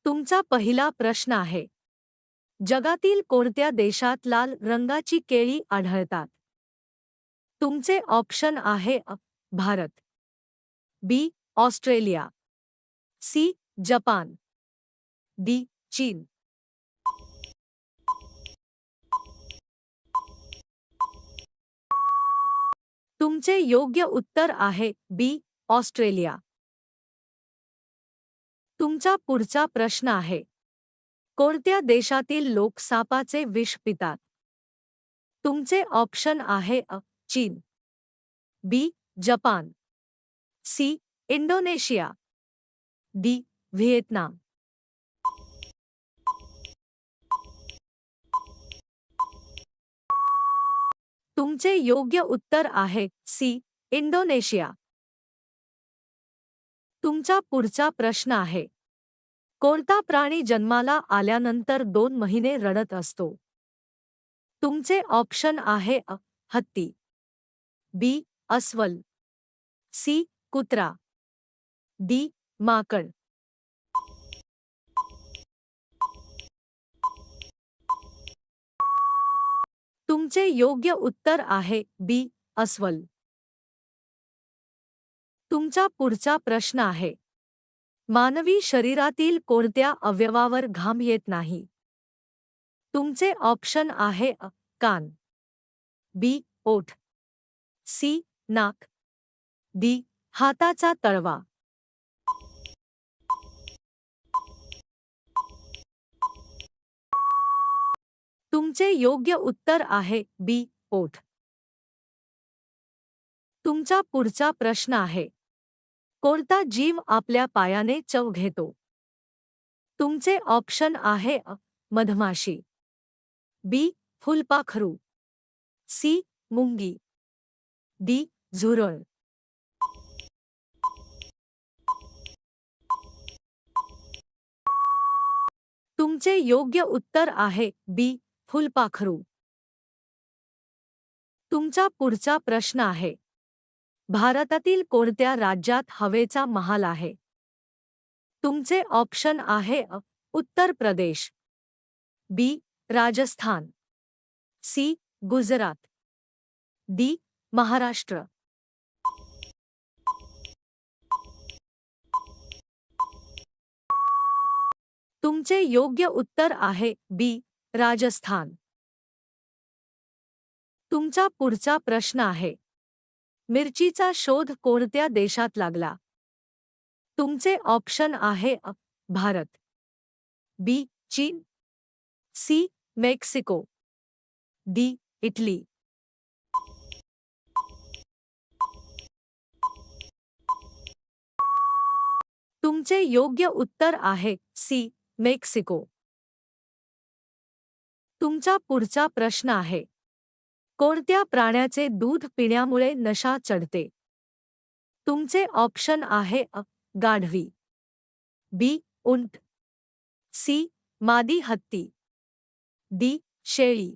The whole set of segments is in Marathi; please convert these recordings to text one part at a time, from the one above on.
तुमचा पहिला प्रश्न आहे: जगातील कोणत्या देशात लाल रंगाची केळी आढळतात? तुमचे ऑप्शन आहे भारत, बी ऑस्ट्रेलिया, सी जपान, डी चीन. तुमचे योग्य उत्तर आहे बी ऑस्ट्रेलिया. तुमचा पुढचा प्रश्न आहे: कोणत्या देशातील लोक सापाचे विष पितात? तुमचे ऑप्शन आहे चीन, बी जपान, सी इंडोनेशिया, डी व्हिएतनाम. तुमचे योग्य उत्तर आहे सी इंडोनेशिया. तुमचा पुढचा प्रश्न आहे: कोणता प्राणी जन्माला आल्यानंतर 2 महिने रडत असतो? तुमचे ऑप्शन आहे हत्ती, बी अस्वल, सी कुत्रा, डी माकड. तुमचे योग्य उत्तर आहे बी अस्वल. तुमचा पुढचा प्रश्न आहे: मानवी शरीरातील कोणत्या अवयवावर घाम येत नाही? तुमचे ऑप्शन आहे कान, बी ओठ, सी नाक, डी हाताचा तळवा. तुमचे योग्य उत्तर आहे बी ओठ. तुमचा पुढचा प्रश्न आहे: कोणता जीव आपल्या पायाने चव घेतो? तुमचे ऑप्शन आहे मधमाशी, बी फुलपाखरू, सी मुंगी, डी झुरळ. तुमचे योग्य उत्तर आहे बी फुलपाखरू. तुमचा पुढचा प्रश्न आहे: भारतातील कोणत्या राज्यात हवेचा महाल आहे? तुमचे ऑप्शन आहे उत्तर प्रदेश, बी राजस्थान, सी गुजरात, डी महाराष्ट्र. तुमचे योग्य उत्तर आहे बी राजस्थान. तुमचा पुढचा प्रश्न आहे: मिरचीचा शोध कोणत्या देशात लागला? तुमचे ऑप्शन आहे भारत, बी चीन, सी मेक्सिको, डी इटली. तुमचे योग्य उत्तर आहे सी मेक्सिको. तुमचा पुढचा प्रश्न आहे: कोणत्या प्राण्याचे दूध पिण्यामुळे नशा चढते? तुमचे ऑप्शन आहे गाढवी, बी उंट, सी मादी हत्ती, डी शेळी.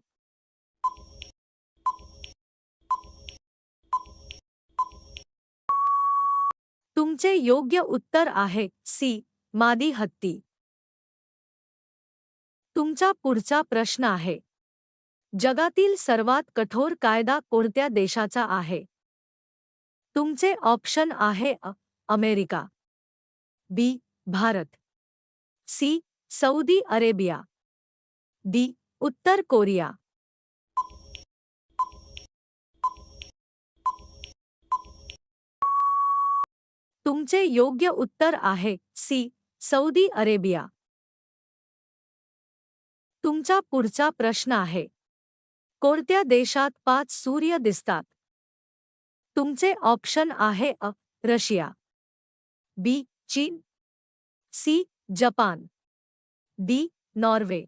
तुमचे योग्य उत्तर आहे सी मादी हत्ती. तुमचा पुढचा प्रश्न आहे: जगातील सर्वात कठोर कायदा कोणत्या देशाचा आहे? तुमचे ऑप्शन आहे America, B Bharat, C Saudi Arabia, D उत्तर कोरिया. तुमचे योग्य उत्तर आहे सी सौदी अरेबिया. तुमचा पुढचा प्रश्न आहे: कोणत्या देशात 5 सूर्य दिसतात? तुमचे ऑप्शन आहे रशिया, बी चीन, सी जपान, डी नॉर्वे.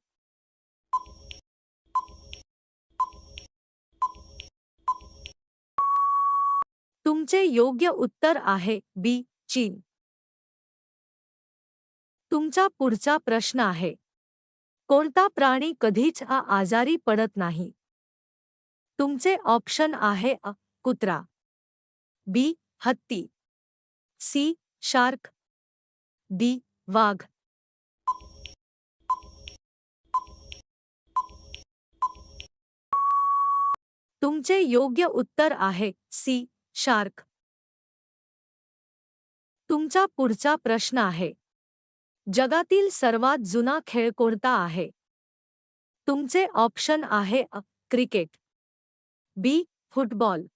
तुमचे योग्य उत्तर आहे बी चीन. तुमचा पुढचा प्रश्न आहे: कोणता प्राणी कधीच आजारी पडत नाही? तुमचे ऑप्शन आहे कुत्रा, बी हत्ती, सी शार्क, डी वाघ. तुमचे योग्य उत्तर आहे सी शार्क. तुमचा पुढचा प्रश्न आहे, जगातील सर्वात जुना खेळ कोणता आहे? तुमचे ऑप्शन आहे अ. Cricket, B. Football,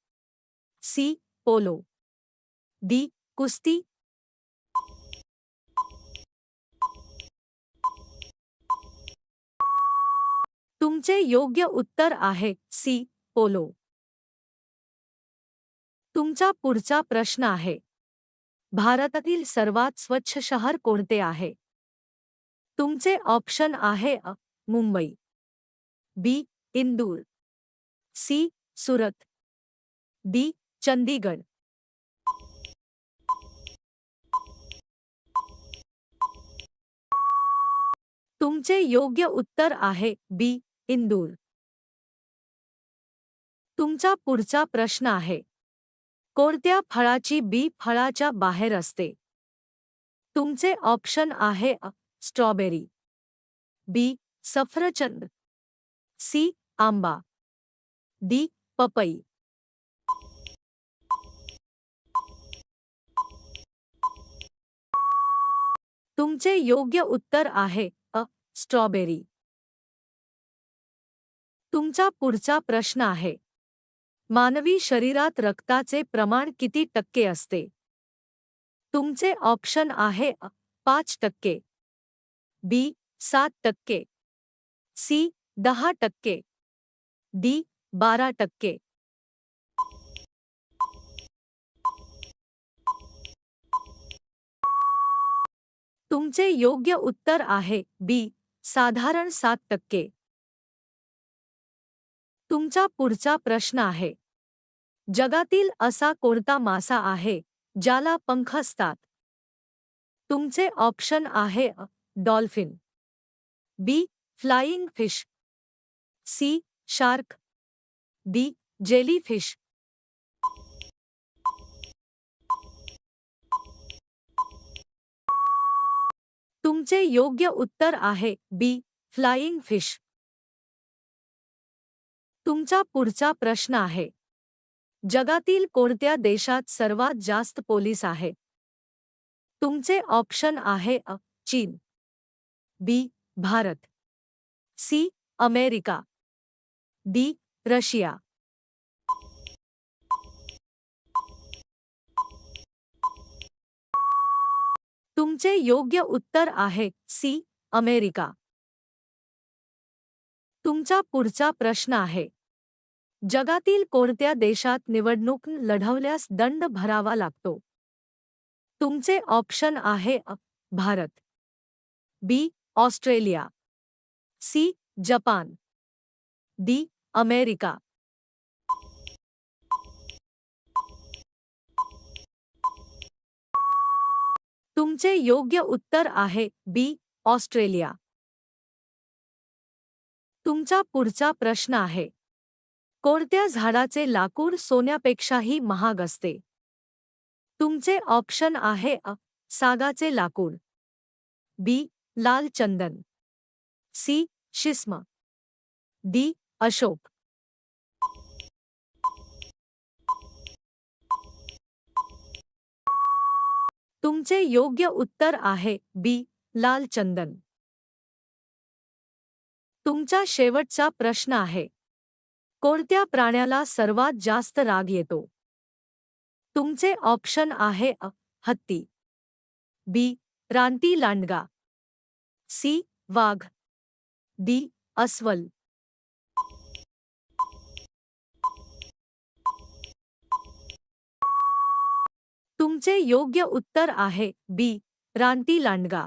C. Polo, D. कुस्ती. तुमचे योग्य उत्तर आहे सी. पोलो. तुमचा पुढचा प्रश्न आहे, भारतातील सर्वात स्वच्छ शहर कोणते आहे? तुमचे ऑप्शन आहे अ. मुंबई, बी. इंदूर, सी. सुरत, डी. चंदीगड. तुमचे योग्य उत्तर आहे बी. इंदूर. तुमचा पुढचा प्रश्न आहे, कोणत्या फळाची बी फळाच्या बाहेर असते? तुमचे ऑप्शन आहे अ. स्ट्रॉबेरी, बी. सफरचंद, सी. आंबा, डी. पपई. तुमचे योग्य उत्तर आहे अ. स्ट्रॉबेरी. तुमचा पुढचा प्रश्न आहे, मानवी शरीरात रक्ताचे प्रमाण किती टक्के असते? तुमचे ऑप्शन आहे अ. 5%, बी. 7%, सी. 10%, डी. 12%. तुमचे योग्य उत्तर आहे बी. साधारण 7%. तुमचा पुढचा प्रश्न आहे, जगातील असा कोणता मासा आहे ज्याला पंख असतात? तुमचे ऑप्शन आहे अ. Dolphin, B. Flying fish, C. Shark, D. Jellyfish. तुमचे योग्य उत्तर आहे बी. Flying fish. तुमचा पुढचा प्रश्न आहे, जगातील कोणत्या देशात सर्वात जास्त पोलीस आहेत? तुमचे ऑप्शन आहे अ. चीन, B. Bharat, C. America, D. Russia. तुमचे योग्य उत्तर आहे सी. अमेरिका. तुमचा पुढचा प्रश्न आहे, जगातील कोणत्या देशात निवडणूक लढवल्यास दंड भरावा लागतो? तुमचे ऑप्शन आहे अ. भारत, बी. Australia, C. जपान, डी. अमेरिका. तुमचे योग्य उत्तर आहे बी. ऑस्ट्रेलिया. तुमचा पुढचा प्रश्न आहे, कोणत्या झाडाचे लाकूड सोन्यापेक्षाही महाग असते? तुमचे ऑप्शन आहे अ. सागाचे लाकूड, बी. लाल चंदन, सी. शिस्म, डी. अशोक. तुमचे योग्य उत्तर आहे बी. लाल चंदन. तुमचा शेवटचा प्रश्न आहे, कोणत्या प्राण्याला सर्वात जास्त राग येतो? तुमचे ऑप्शन आहे अ. हत्ती, बी. रानटी लांडगा, सी. वाघ, डी. अस्वल. तुमचे योग्य उत्तर आहे बी. रानटी लांडगा.